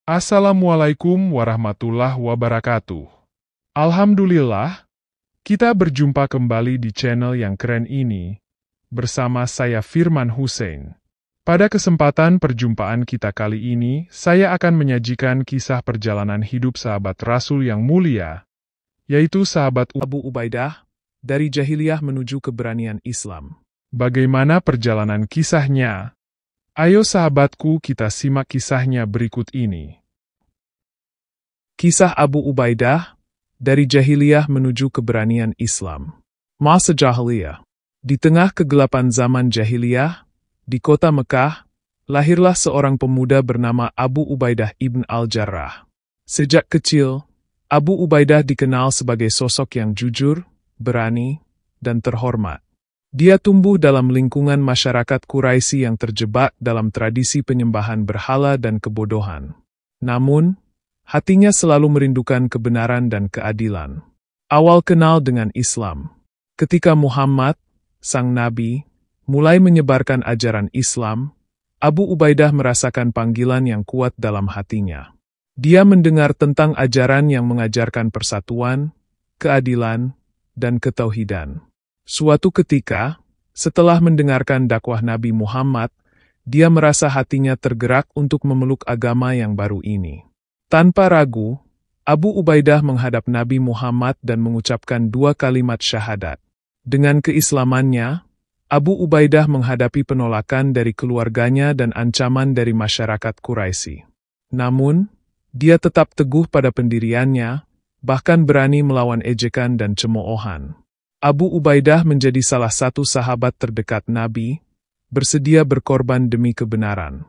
Assalamualaikum warahmatullahi wabarakatuh. Alhamdulillah, kita berjumpa kembali di channel yang keren ini, bersama saya Firman Hussein. Pada kesempatan perjumpaan kita kali ini, saya akan menyajikan kisah perjalanan hidup sahabat Rasul yang mulia, yaitu sahabat Abu Ubaidah, dari jahiliyah menuju keberanian Islam. Bagaimana perjalanan kisahnya? Ayo sahabatku, kita simak kisahnya berikut ini. Kisah Abu Ubaidah, dari jahiliyah menuju keberanian Islam. Masa jahiliyah. Di tengah kegelapan zaman jahiliyah, di kota Mekah, lahirlah seorang pemuda bernama Abu Ubaidah ibn al-Jarrah. Sejak kecil, Abu Ubaidah dikenal sebagai sosok yang jujur, berani, dan terhormat. Dia tumbuh dalam lingkungan masyarakat Quraisy yang terjebak dalam tradisi penyembahan berhala dan kebodohan. Namun, hatinya selalu merindukan kebenaran dan keadilan. Awal kenal dengan Islam. Ketika Muhammad, sang nabi, mulai menyebarkan ajaran Islam, Abu Ubaidah merasakan panggilan yang kuat dalam hatinya. Dia mendengar tentang ajaran yang mengajarkan persatuan, keadilan, dan ketauhidan. Suatu ketika, setelah mendengarkan dakwah Nabi Muhammad, dia merasa hatinya tergerak untuk memeluk agama yang baru ini. Tanpa ragu, Abu Ubaidah menghadap Nabi Muhammad dan mengucapkan 2 kalimat syahadat. Dengan keislamannya, Abu Ubaidah menghadapi penolakan dari keluarganya dan ancaman dari masyarakat Quraisy. Namun, dia tetap teguh pada pendiriannya, bahkan berani melawan ejekan dan cemoohan. Abu Ubaidah menjadi salah satu sahabat terdekat Nabi, bersedia berkorban demi kebenaran.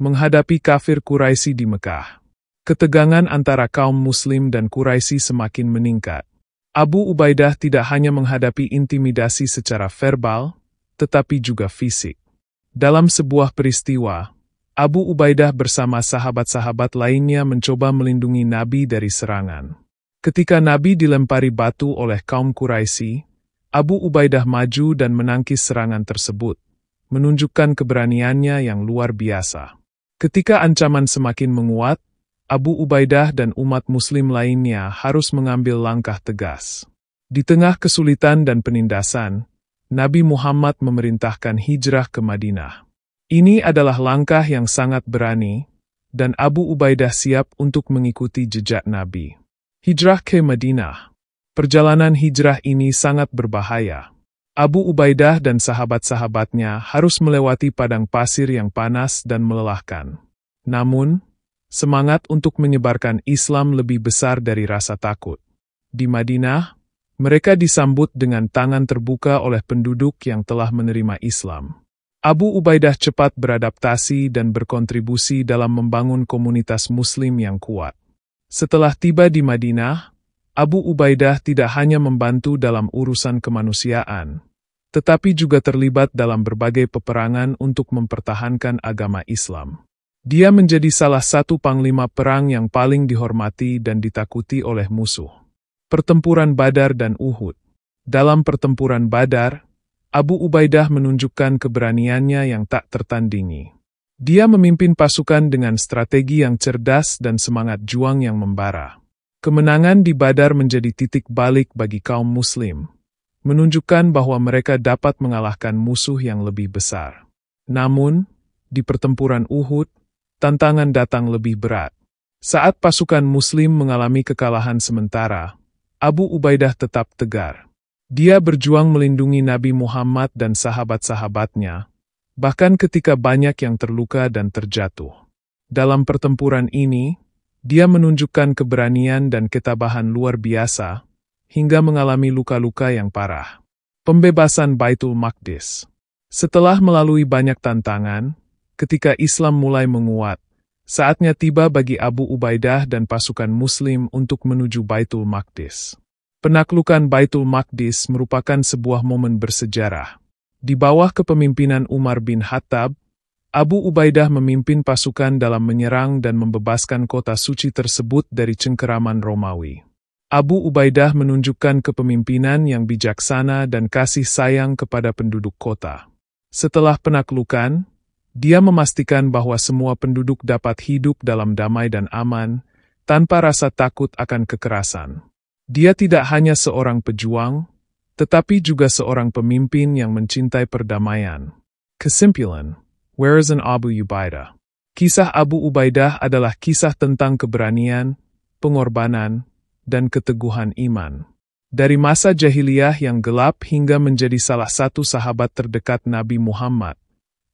Menghadapi kafir Quraisy di Mekah. Ketegangan antara kaum Muslim dan Quraisy semakin meningkat. Abu Ubaidah tidak hanya menghadapi intimidasi secara verbal, tetapi juga fisik. Dalam sebuah peristiwa, Abu Ubaidah bersama sahabat-sahabat lainnya mencoba melindungi Nabi dari serangan. Ketika Nabi dilempari batu oleh kaum Quraisy, Abu Ubaidah maju dan menangkis serangan tersebut, menunjukkan keberaniannya yang luar biasa. Ketika ancaman semakin menguat, Abu Ubaidah dan umat muslim lainnya harus mengambil langkah tegas. Di tengah kesulitan dan penindasan, Nabi Muhammad memerintahkan hijrah ke Madinah. Ini adalah langkah yang sangat berani, dan Abu Ubaidah siap untuk mengikuti jejak Nabi. Hijrah ke Madinah. Perjalanan hijrah ini sangat berbahaya. Abu Ubaidah dan sahabat-sahabatnya harus melewati padang pasir yang panas dan melelahkan. Namun, semangat untuk menyebarkan Islam lebih besar dari rasa takut. Di Madinah, mereka disambut dengan tangan terbuka oleh penduduk yang telah menerima Islam. Abu Ubaidah cepat beradaptasi dan berkontribusi dalam membangun komunitas Muslim yang kuat. Setelah tiba di Madinah, Abu Ubaidah tidak hanya membantu dalam urusan kemanusiaan, tetapi juga terlibat dalam berbagai peperangan untuk mempertahankan agama Islam. Dia menjadi salah satu panglima perang yang paling dihormati dan ditakuti oleh musuh. Pertempuran Badar dan Uhud. Dalam pertempuran Badar, Abu Ubaidah menunjukkan keberaniannya yang tak tertandingi. Dia memimpin pasukan dengan strategi yang cerdas dan semangat juang yang membara. Kemenangan di Badar menjadi titik balik bagi kaum Muslim, menunjukkan bahwa mereka dapat mengalahkan musuh yang lebih besar. Namun, di pertempuran Uhud, tantangan datang lebih berat. Saat pasukan Muslim mengalami kekalahan sementara, Abu Ubaidah tetap tegar. Dia berjuang melindungi Nabi Muhammad dan sahabat-sahabatnya, bahkan ketika banyak yang terluka dan terjatuh. Dalam pertempuran ini, dia menunjukkan keberanian dan ketabahan luar biasa, hingga mengalami luka-luka yang parah. Pembebasan Baitul Maqdis. Setelah melalui banyak tantangan, ketika Islam mulai menguat, saatnya tiba bagi Abu Ubaidah dan pasukan Muslim untuk menuju Baitul Maqdis. Penaklukan Baitul Maqdis merupakan sebuah momen bersejarah. Di bawah kepemimpinan Umar bin Khattab, Abu Ubaidah memimpin pasukan dalam menyerang dan membebaskan kota suci tersebut dari cengkeraman Romawi. Abu Ubaidah menunjukkan kepemimpinan yang bijaksana dan kasih sayang kepada penduduk kota. Setelah penaklukan, Dia memastikan bahwa semua penduduk dapat hidup dalam damai dan aman, tanpa rasa takut akan kekerasan. Dia tidak hanya seorang pejuang, tetapi juga seorang pemimpin yang mencintai perdamaian. Kesimpulan, where is an Abu Ubaidah? Kisah Abu Ubaidah adalah kisah tentang keberanian, pengorbanan, dan keteguhan iman. Dari masa jahiliyah yang gelap hingga menjadi salah satu sahabat terdekat Nabi Muhammad,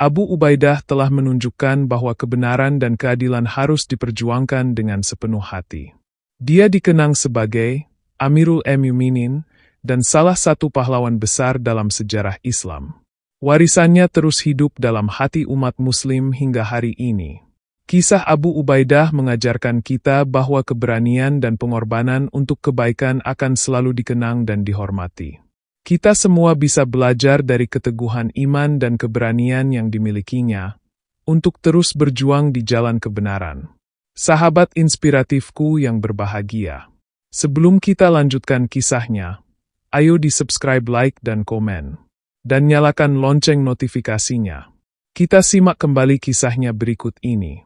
Abu Ubaidah telah menunjukkan bahwa kebenaran dan keadilan harus diperjuangkan dengan sepenuh hati. Dia dikenang sebagai Amirul Mukminin dan salah satu pahlawan besar dalam sejarah Islam. Warisannya terus hidup dalam hati umat Muslim hingga hari ini. Kisah Abu Ubaidah mengajarkan kita bahwa keberanian dan pengorbanan untuk kebaikan akan selalu dikenang dan dihormati. Kita semua bisa belajar dari keteguhan iman dan keberanian yang dimilikinya untuk terus berjuang di jalan kebenaran. Sahabat inspiratifku yang berbahagia. Sebelum kita lanjutkan kisahnya, ayo di-subscribe, like, dan komen. Dan nyalakan lonceng notifikasinya. Kita simak kembali kisahnya berikut ini.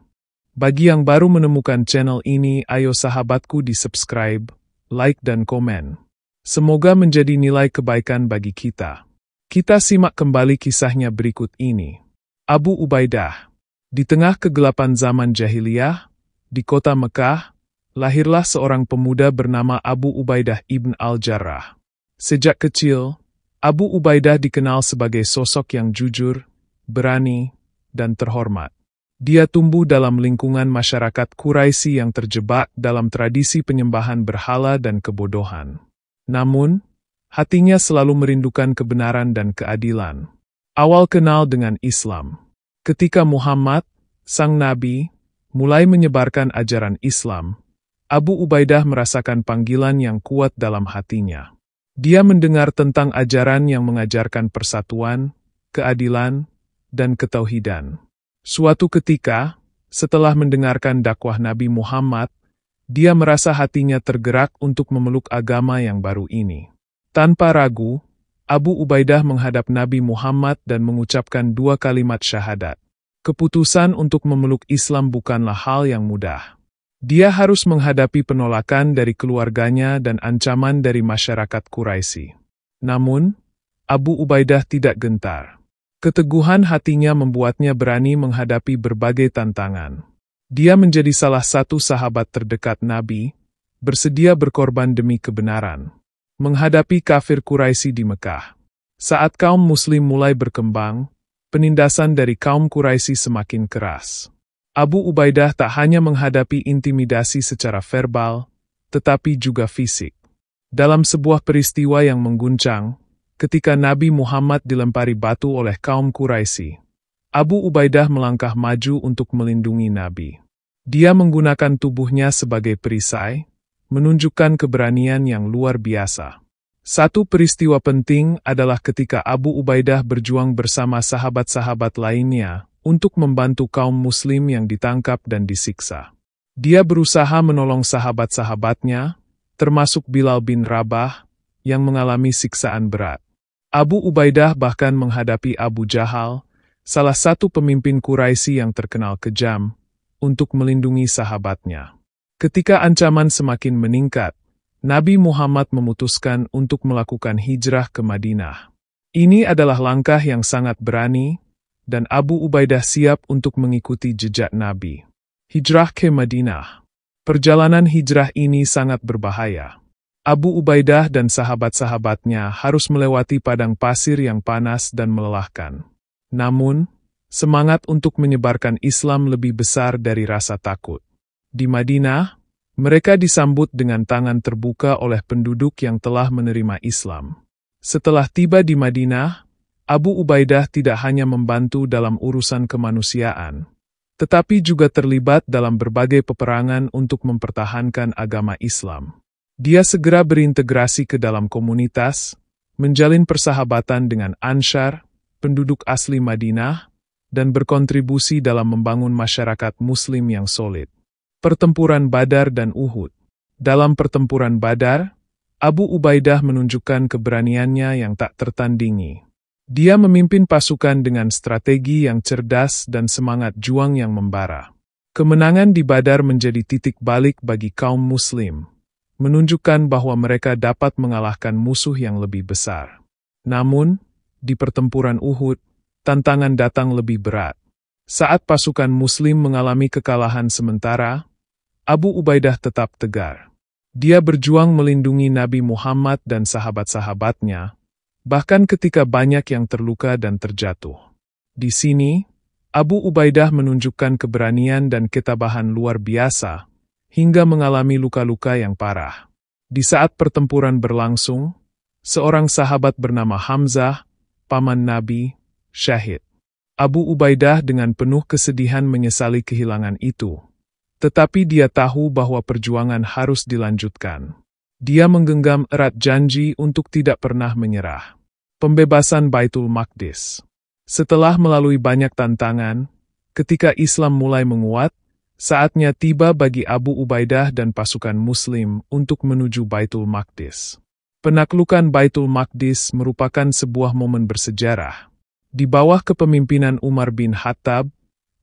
Bagi yang baru menemukan channel ini, ayo sahabatku di-subscribe, like, dan komen. Semoga menjadi nilai kebaikan bagi kita. Kita simak kembali kisahnya berikut ini. Abu Ubaidah. Di tengah kegelapan zaman jahiliyah, di kota Mekah, lahirlah seorang pemuda bernama Abu Ubaidah ibn al-Jarrah. Sejak kecil, Abu Ubaidah dikenal sebagai sosok yang jujur, berani, dan terhormat. Dia tumbuh dalam lingkungan masyarakat Quraisy yang terjebak dalam tradisi penyembahan berhala dan kebodohan. Namun, hatinya selalu merindukan kebenaran dan keadilan. Awal kenal dengan Islam. Ketika Muhammad, sang nabi, mulai menyebarkan ajaran Islam, Abu Ubaidah merasakan panggilan yang kuat dalam hatinya. Dia mendengar tentang ajaran yang mengajarkan persatuan, keadilan, dan ketauhidan. Suatu ketika, setelah mendengarkan dakwah Nabi Muhammad, dia merasa hatinya tergerak untuk memeluk agama yang baru ini. Tanpa ragu, Abu Ubaidah menghadap Nabi Muhammad dan mengucapkan 2 kalimat syahadat. Keputusan untuk memeluk Islam bukanlah hal yang mudah. Dia harus menghadapi penolakan dari keluarganya dan ancaman dari masyarakat Quraisy. Namun, Abu Ubaidah tidak gentar. Keteguhan hatinya membuatnya berani menghadapi berbagai tantangan. Dia menjadi salah satu sahabat terdekat Nabi, bersedia berkorban demi kebenaran. Menghadapi kafir Quraisy di Mekah. Saat kaum Muslim mulai berkembang, penindasan dari kaum Quraisy semakin keras. Abu Ubaidah tak hanya menghadapi intimidasi secara verbal, tetapi juga fisik. Dalam sebuah peristiwa yang mengguncang, ketika Nabi Muhammad dilempari batu oleh kaum Quraisy, Abu Ubaidah melangkah maju untuk melindungi Nabi. Dia menggunakan tubuhnya sebagai perisai, menunjukkan keberanian yang luar biasa. Satu peristiwa penting adalah ketika Abu Ubaidah berjuang bersama sahabat-sahabat lainnya untuk membantu kaum Muslim yang ditangkap dan disiksa. Dia berusaha menolong sahabat-sahabatnya, termasuk Bilal bin Rabah, yang mengalami siksaan berat. Abu Ubaidah bahkan menghadapi Abu Jahal, salah satu pemimpin Quraisy yang terkenal kejam, untuk melindungi sahabatnya. Ketika ancaman semakin meningkat, Nabi Muhammad memutuskan untuk melakukan hijrah ke Madinah. Ini adalah langkah yang sangat berani, dan Abu Ubaidah siap untuk mengikuti jejak Nabi. Hijrah ke Madinah. Perjalanan hijrah ini sangat berbahaya. Abu Ubaidah dan sahabat-sahabatnya harus melewati padang pasir yang panas dan melelahkan. Namun, semangat untuk menyebarkan Islam lebih besar dari rasa takut. Di Madinah, mereka disambut dengan tangan terbuka oleh penduduk yang telah menerima Islam. Setelah tiba di Madinah, Abu Ubaidah tidak hanya membantu dalam urusan kemanusiaan, tetapi juga terlibat dalam berbagai peperangan untuk mempertahankan agama Islam. Dia segera berintegrasi ke dalam komunitas, menjalin persahabatan dengan Ansyar, penduduk asli Madinah, dan berkontribusi dalam membangun masyarakat Muslim yang solid. Pertempuran Badar dan Uhud. Dalam pertempuran Badar, Abu Ubaidah menunjukkan keberaniannya yang tak tertandingi. Dia memimpin pasukan dengan strategi yang cerdas dan semangat juang yang membara. Kemenangan di Badar menjadi titik balik bagi kaum Muslim, menunjukkan bahwa mereka dapat mengalahkan musuh yang lebih besar. Namun, di pertempuran Uhud, tantangan datang lebih berat. Saat pasukan Muslim mengalami kekalahan sementara, Abu Ubaidah tetap tegar. Dia berjuang melindungi Nabi Muhammad dan sahabat-sahabatnya, bahkan ketika banyak yang terluka dan terjatuh. Di sini, Abu Ubaidah menunjukkan keberanian dan ketabahan luar biasa, hingga mengalami luka-luka yang parah. Di saat pertempuran berlangsung, seorang sahabat bernama Hamzah, paman Nabi, syahid. Abu Ubaidah dengan penuh kesedihan menyesali kehilangan itu. Tetapi dia tahu bahwa perjuangan harus dilanjutkan. Dia menggenggam erat janji untuk tidak pernah menyerah. Pembebasan Baitul Maqdis. Setelah melalui banyak tantangan, ketika Islam mulai menguat, saatnya tiba bagi Abu Ubaidah dan pasukan Muslim untuk menuju Baitul Maqdis. Penaklukan Baitul Maqdis merupakan sebuah momen bersejarah. Di bawah kepemimpinan Umar bin Khattab,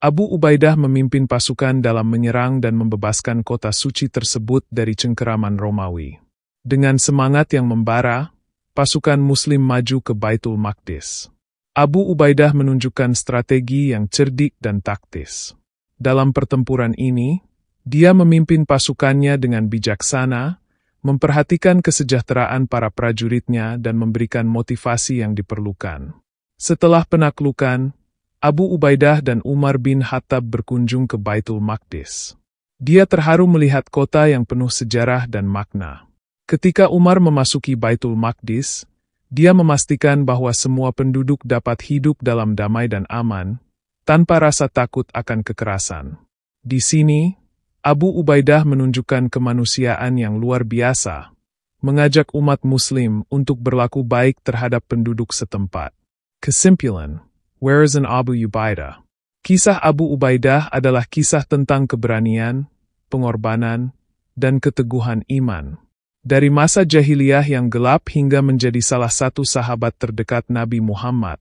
Abu Ubaidah memimpin pasukan dalam menyerang dan membebaskan kota suci tersebut dari cengkeraman Romawi. Dengan semangat yang membara, pasukan Muslim maju ke Baitul Maqdis. Abu Ubaidah menunjukkan strategi yang cerdik dan taktis. Dalam pertempuran ini, dia memimpin pasukannya dengan bijaksana, memperhatikan kesejahteraan para prajuritnya dan memberikan motivasi yang diperlukan. Setelah penaklukan, Abu Ubaidah dan Umar bin Khattab berkunjung ke Baitul Maqdis. Dia terharu melihat kota yang penuh sejarah dan makna. Ketika Umar memasuki Baitul Maqdis, dia memastikan bahwa semua penduduk dapat hidup dalam damai dan aman, tanpa rasa takut akan kekerasan. Di sini, Abu Ubaidah menunjukkan kemanusiaan yang luar biasa, mengajak umat Muslim untuk berlaku baik terhadap penduduk setempat. Kesimpulan, where is an Abu Ubaidah? Kisah Abu Ubaidah adalah kisah tentang keberanian, pengorbanan, dan keteguhan iman. Dari masa jahiliyah yang gelap hingga menjadi salah satu sahabat terdekat Nabi Muhammad,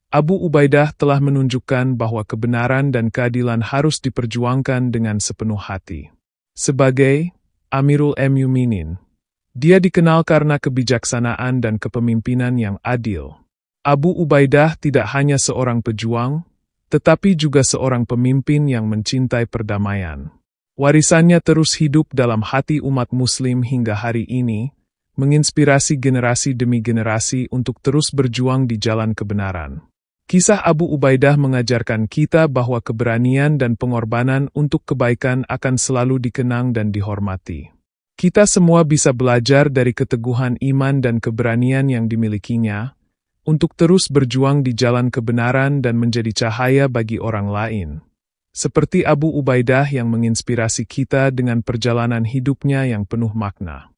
Abu Ubaidah telah menunjukkan bahwa kebenaran dan keadilan harus diperjuangkan dengan sepenuh hati. Sebagai Amirul Mukminin, dia dikenal karena kebijaksanaan dan kepemimpinan yang adil. Abu Ubaidah tidak hanya seorang pejuang, tetapi juga seorang pemimpin yang mencintai perdamaian. Warisannya terus hidup dalam hati umat Muslim hingga hari ini, menginspirasi generasi demi generasi untuk terus berjuang di jalan kebenaran. Kisah Abu Ubaidah mengajarkan kita bahwa keberanian dan pengorbanan untuk kebaikan akan selalu dikenang dan dihormati. Kita semua bisa belajar dari keteguhan iman dan keberanian yang dimilikinya, untuk terus berjuang di jalan kebenaran dan menjadi cahaya bagi orang lain. Seperti Abu Ubaidah yang menginspirasi kita dengan perjalanan hidupnya yang penuh makna.